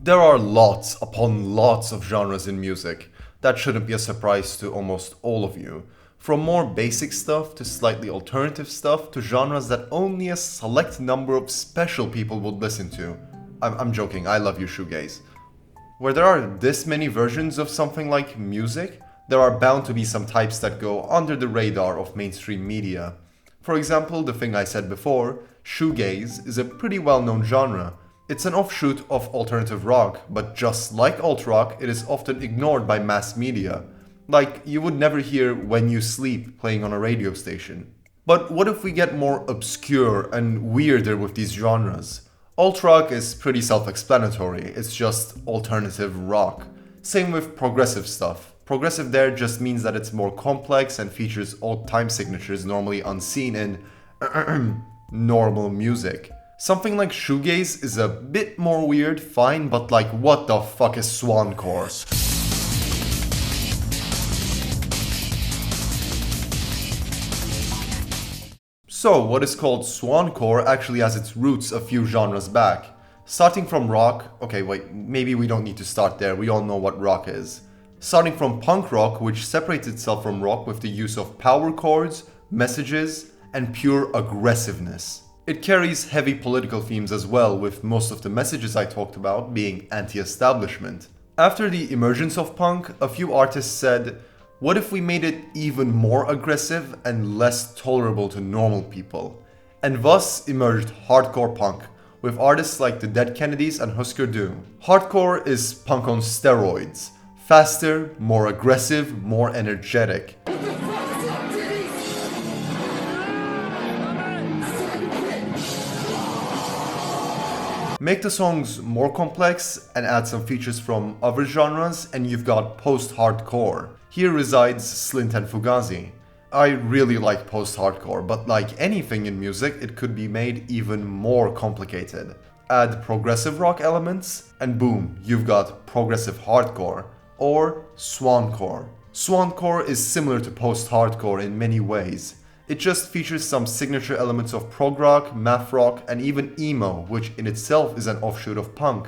There are lots upon lots of genres in music. That shouldn't be a surprise to almost all of you. From more basic stuff to slightly alternative stuff to genres that only a select number of special people would listen to. I'm joking, I love you shoegaze. Where there are this many versions of something like music, there are bound to be some types that go under the radar of mainstream media. For example, the thing I said before, shoegaze is a pretty well-known genre. It's an offshoot of alternative rock, but just like alt-rock, it is often ignored by mass media. Like, you would never hear When You Sleep playing on a radio station. But what if we get more obscure and weirder with these genres? Alt-rock is pretty self-explanatory, it's just alternative rock. Same with progressive stuff. Progressive there just means that it's more complex and features odd time signatures normally unseen in normal music. Something like shoegaze is a bit more weird, fine, but like what the fuck is Swancore? So, what is called Swancore actually has its roots a few genres back. Starting from rock, okay wait, maybe we don't need to start there, we all know what rock is. Starting from punk rock, which separates itself from rock with the use of power chords, messages, and pure aggressiveness. It carries heavy political themes as well, with most of the messages I talked about being anti-establishment. After the emergence of punk, a few artists said, what if we made it even more aggressive and less tolerable to normal people? And thus emerged hardcore punk, with artists like the Dead Kennedys and Husker Du. Hardcore is punk on steroids. Faster, more aggressive, more energetic. Make the songs more complex and add some features from other genres and you've got post-hardcore. Here resides Slint and Fugazi. I really like post-hardcore, but like anything in music, it could be made even more complicated. Add progressive rock elements, and boom, you've got progressive hardcore, or Swancore. Swancore is similar to post-hardcore in many ways. It just features some signature elements of prog rock, math rock, and even emo, which in itself is an offshoot of punk,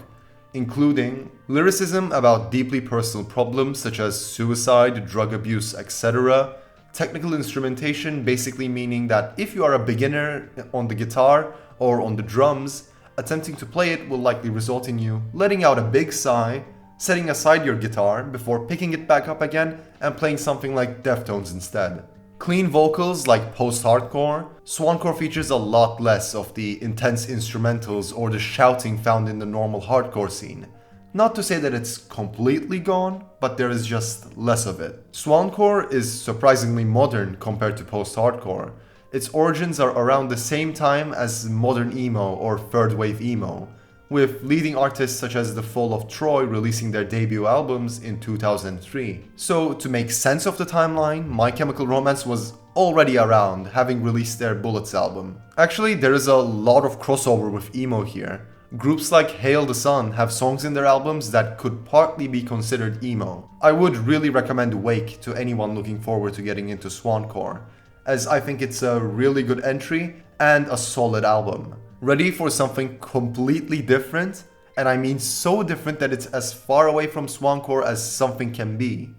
including lyricism about deeply personal problems such as suicide, drug abuse, etc., technical instrumentation basically meaning that if you are a beginner on the guitar or on the drums, attempting to play it will likely result in you letting out a big sigh, setting aside your guitar before picking it back up again and playing something like Deftones instead. Clean vocals like post-hardcore, Swancore features a lot less of the intense instrumentals or the shouting found in the normal hardcore scene. Not to say that it's completely gone, but there is just less of it. Swancore is surprisingly modern compared to post-hardcore. Its origins are around the same time as modern emo or third wave emo, with leading artists such as The Fall of Troy releasing their debut albums in 2003. So to make sense of the timeline, My Chemical Romance was already around, having released their Bullets album. Actually, there is a lot of crossover with emo here. Groups like Hail the Sun have songs in their albums that could partly be considered emo. I would really recommend Wake to anyone looking forward to getting into Swancore, as I think it's a really good entry and a solid album. Ready for something completely different? And I mean so different that it's as far away from Swancore as something can be.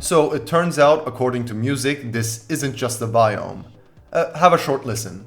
So it turns out, according to music, this isn't just a biome. Have a short listen.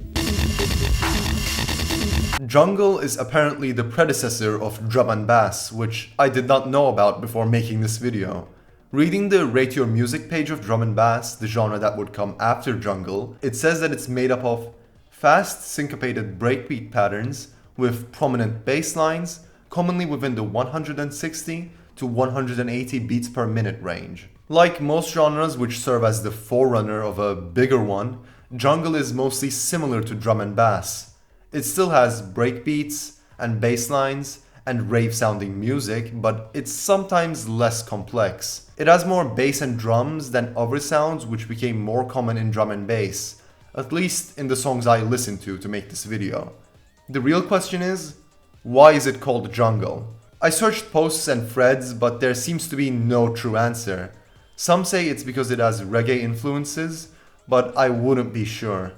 Jungle is apparently the predecessor of drum and bass, which I did not know about before making this video. Reading the Rate Your Music page of drum and bass, the genre that would come after jungle, it says that it's made up of fast, syncopated breakbeat patterns with prominent bass lines, commonly within the 160 to 180 beats per minute range. Like most genres which serve as the forerunner of a bigger one, jungle is mostly similar to drum and bass. It still has breakbeats and bass lines and rave-sounding music, but it's sometimes less complex. It has more bass and drums than other sounds which became more common in drum and bass, at least in the songs I listened to make this video. The real question is, why is it called jungle? I searched posts and threads, but there seems to be no true answer. Some say it's because it has reggae influences, but I wouldn't be sure.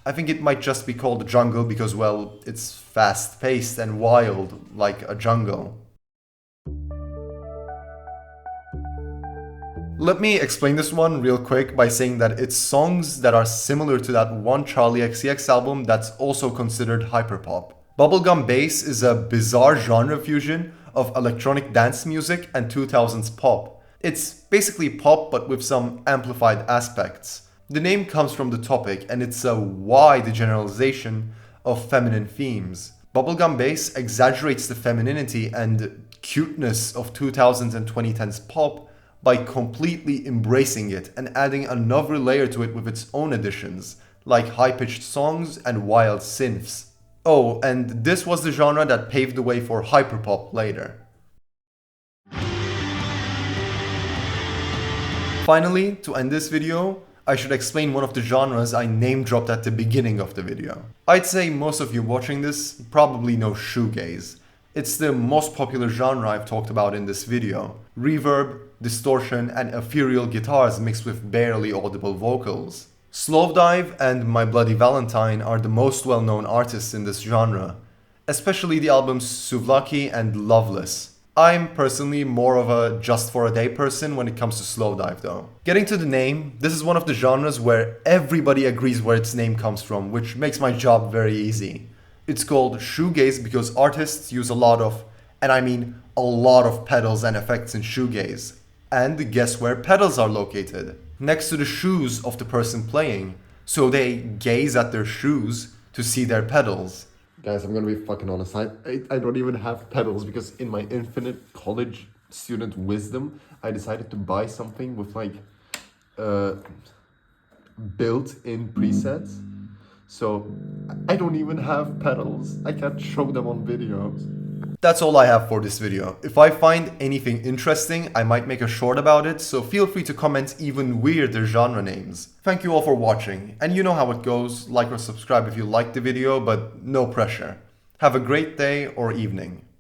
I think it might just be called jungle because, well, it's fast-paced and wild, like a jungle. Let me explain this one real quick by saying that it's songs that are similar to that one Charlie XCX album that's also considered hyperpop. Bubblegum bass is a bizarre genre fusion of electronic dance music and 2000s pop. It's basically pop but with some amplified aspects. The name comes from the topic and it's a wide generalization of feminine themes. Bubblegum bass exaggerates the femininity and cuteness of 2000s and 2010s pop by completely embracing it and adding another layer to it with its own additions, like high-pitched songs and wild synths. Oh, and this was the genre that paved the way for hyperpop later. Finally, to end this video, I should explain one of the genres I name-dropped at the beginning of the video. I'd say most of you watching this probably know shoegaze. It's the most popular genre I've talked about in this video. Reverb, distortion, and ethereal guitars mixed with barely audible vocals. Slowdive and My Bloody Valentine are the most well-known artists in this genre, especially the albums Souvlaki and Loveless. I'm personally more of a just for a day person when it comes to Slowdive though. Getting to the name, this is one of the genres where everybody agrees where its name comes from, which makes my job very easy. It's called shoegaze because artists use a lot of, and I mean a lot of pedals and effects in shoegaze. And guess where pedals are located? Next to the shoes of the person playing. So they gaze at their shoes to see their pedals. Guys, I'm gonna be fucking honest. I don't even have pedals because in my infinite college student wisdom, I decided to buy something with like built-in presets. So I don't even have pedals. I can't show them on videos. That's all I have for this video. If I find anything interesting, I might make a short about it, so feel free to comment even weirder genre names. Thank you all for watching, and you know how it goes, like or subscribe if you liked the video, but no pressure. Have a great day or evening.